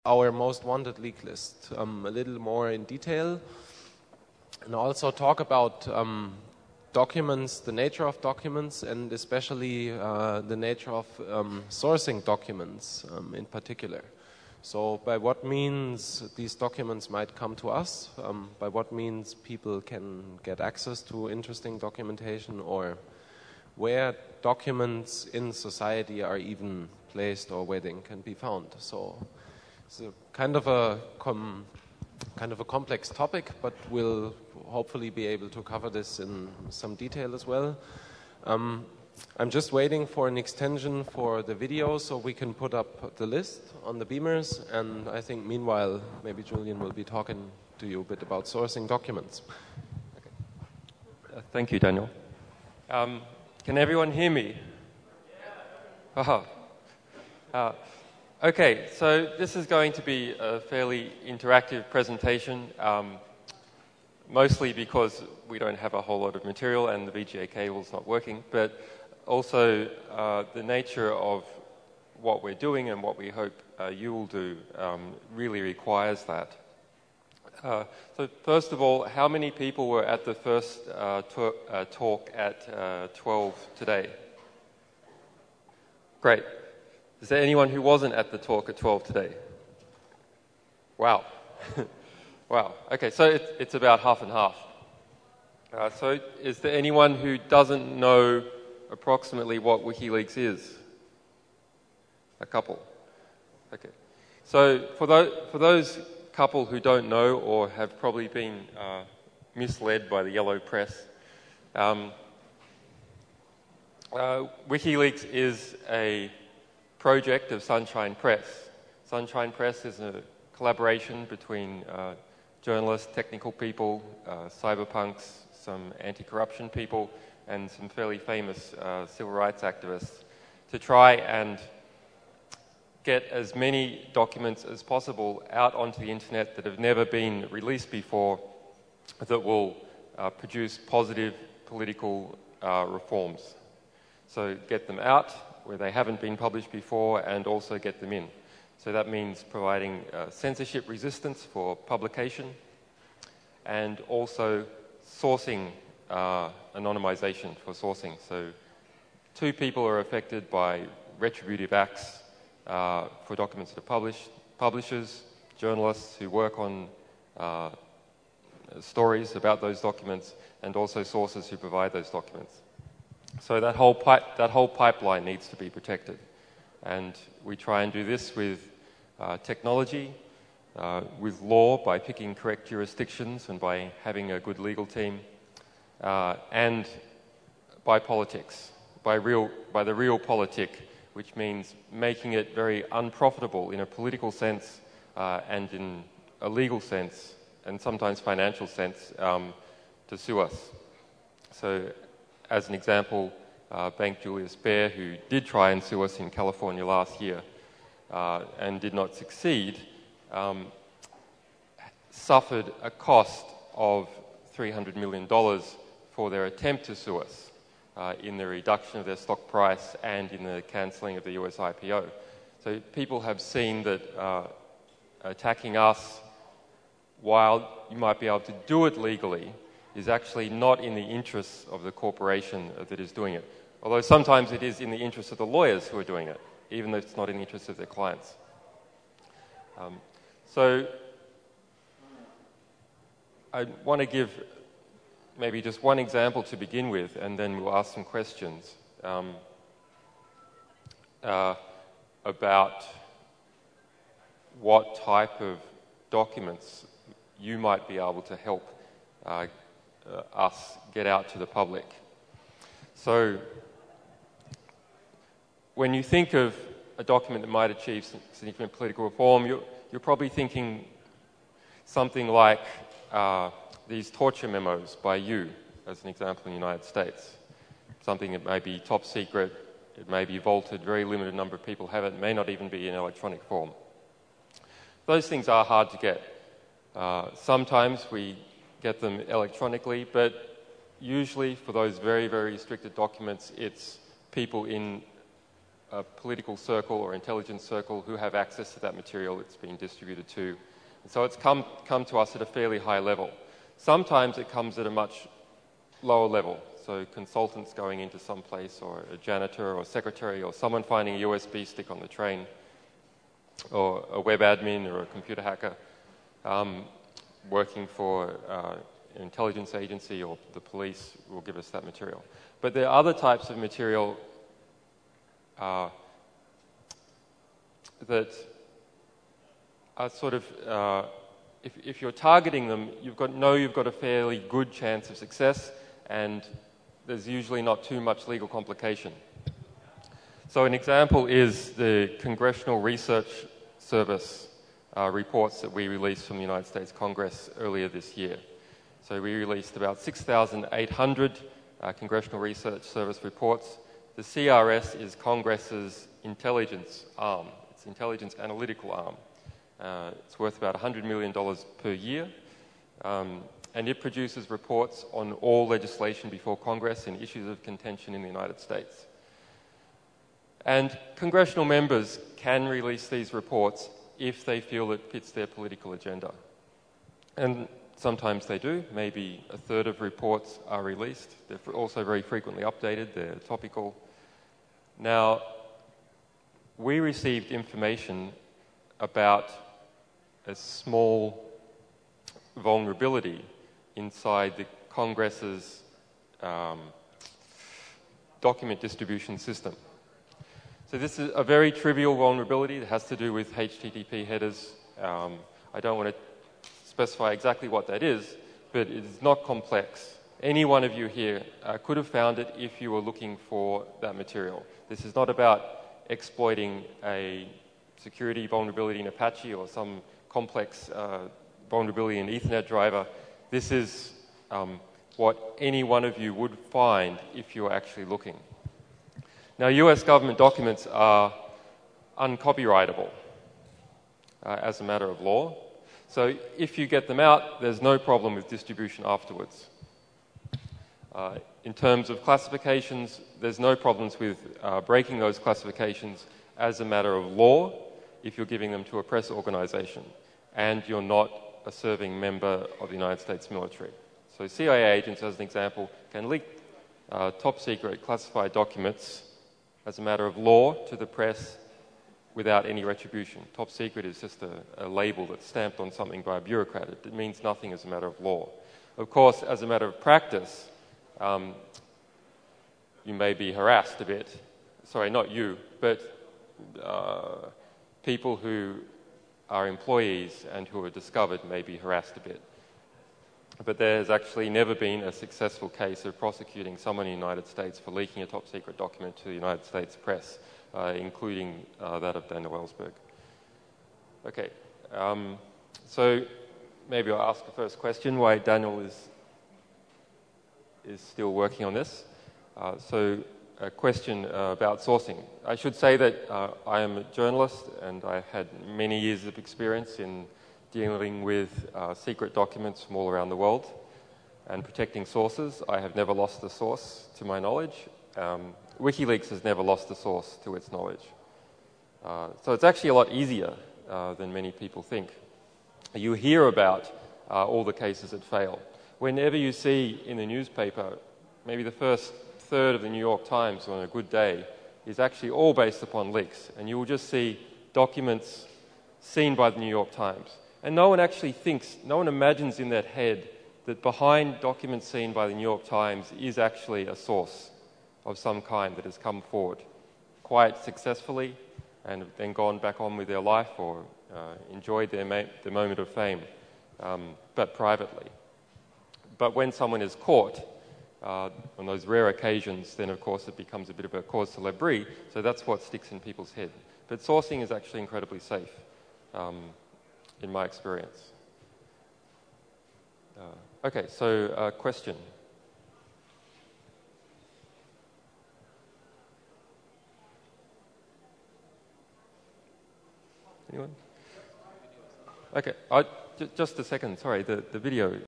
our most wanted leak list a little more in detail, and also talk about documents, the nature of documents, and especially the nature of sourcing documents in particular. So by what means these documents might come to us, by what means people can get access to interesting documentation, or where documents in society are even placed or where they can be found. So it's a kind of a complex topic, but we'll hopefully be able to cover this in some detail as well. I'm just waiting for an extension for the video so we can put up the list on the beamers, and I think meanwhile maybe Julian will be talking to you a bit about sourcing documents. Okay. Thank you, Daniel. Can everyone hear me? Okay, so this is going to be a fairly interactive presentation, mostly because we don't have a whole lot of material and the VGA cable is not working, but also the nature of what we're doing and what we hope you will do really requires that. So first of all, how many people were at the first talk at 12 today? Great. Is there anyone who wasn't at the talk at 12 today? Wow. Wow. Okay, so it's about half and half. So is there anyone who doesn't know approximately what WikiLeaks is? A couple. Okay. So for those couple who don't know or have probably been misled by the yellow press, WikiLeaks is a project of Sunshine Press. Sunshine Press is a collaboration between journalists, technical people, cyberpunks, some anti-corruption people, and some fairly famous civil rights activists to try and get as many documents as possible out onto the internet that have never been released before that will produce positive political reforms. So get them out where they haven't been published before and also get them in. So that means providing censorship resistance for publication and also sourcing anonymization for sourcing. So 2 people are affected by retributive acts for documents that are published: publishers, journalists who work on stories about those documents, and also sources who provide those documents. So that whole pipeline needs to be protected. And we try and do this with technology, with law by picking correct jurisdictions and by having a good legal team, and by politics, by the real politic, which means making it very unprofitable in a political sense and in a legal sense and sometimes financial sense to sue us. So as an example, Bank Julius Baer, who did try and sue us in California last year and did not succeed, suffered a cost of $300 million for their attempt to sue us in the reduction of their stock price and in the cancelling of the US IPO. So people have seen that attacking us, while you might be able to do it legally, is actually not in the interests of the corporation that is doing it. Although sometimes it is in the interests of the lawyers who are doing it, even though it's not in the interests of their clients. So I want to give maybe just one example to begin with, and then we'll ask some questions about what type of documents you might be able to help us get out to the public. So when you think of a document that might achieve significant political reform, you're probably thinking something like these torture memos by you, as an example, in the United States. Something that may be top secret, it may be vaulted, very limited number of people have it, may not even be in electronic form. Those things are hard to get. Sometimes we get them electronically, but usually for those very, very restricted documents, it's people in a political circle or intelligence circle who have access to that material it's being distributed to. And so it's come to us at a fairly high level. Sometimes it comes at a much lower level, so consultants going into some place, or a janitor or secretary, or someone finding a USB stick on the train, or a web admin or a computer hacker working for an intelligence agency or the police will give us that material. But there are other types of material that are sort of, if you're targeting them, you've got a fairly good chance of success, and there's usually not too much legal complication. So an example is the Congressional Research Service reports that we released from the United States Congress earlier this year. So we released about 6,800 Congressional Research Service reports. The CRS is Congress's intelligence arm. It's intelligence analytical arm. It's worth about $100 million per year. And it produces reports on all legislation before Congress and issues of contention in the United States. And congressional members can release these reports if they feel it fits their political agenda. And sometimes they do. Maybe a third of reports are released. They're also very frequently updated. They're topical. Now, we received information about a small vulnerability inside the Congress's document distribution system. So this is a very trivial vulnerability that has to do with HTTP headers. I don't want to specify exactly what that is, but it is not complex. Any one of you here could have found it if you were looking for that material. This is not about exploiting a security vulnerability in Apache or some complex vulnerability in Ethernet driver. This is what any one of you would find if you were actually looking. Now, US government documents are uncopyrightable as a matter of law. So if you get them out, there's no problem with distribution afterwards. In terms of classifications, there's no problems with breaking those classifications as a matter of law if you're giving them to a press organization and you're not a serving member of the United States military. So CIA agents, as an example, can leak top secret classified documents as a matter of law to the press without any retribution. Top secret is just a label that's stamped on something by a bureaucrat. It means nothing as a matter of law. Of course, as a matter of practice, you may be harassed a bit. Sorry, not you, but people who are employees and who are discovered may be harassed a bit. But there has actually never been a successful case of prosecuting someone in the United States for leaking a top secret document to the United States press, including that of Daniel Ellsberg. Okay, so maybe I'll ask the first question, why Daniel is still working on this. So a question about sourcing. I should say that I am a journalist and I've had many years of experience in dealing with secret documents from all around the world and protecting sources. I have never lost a source to my knowledge. Wikileaks has never lost a source to its knowledge. So it's actually a lot easier than many people think. You hear about all the cases that fail. Whenever you see in the newspaper, maybe the first third of the New York Times on a good day is actually all based upon leaks. And you will just see documents seen by the New York Times. And no one actually thinks, no one imagines in their head that behind documents seen by the New York Times is actually a source of some kind that has come forward quite successfully and have then gone back on with their life or enjoyed their moment of fame, but privately. But when someone is caught, on those rare occasions, then of course it becomes a bit of a cause célèbre, so that's what sticks in people's head. But sourcing is actually incredibly safe, in my experience. Okay, so question. Anyone? Okay, just a second, sorry, the video.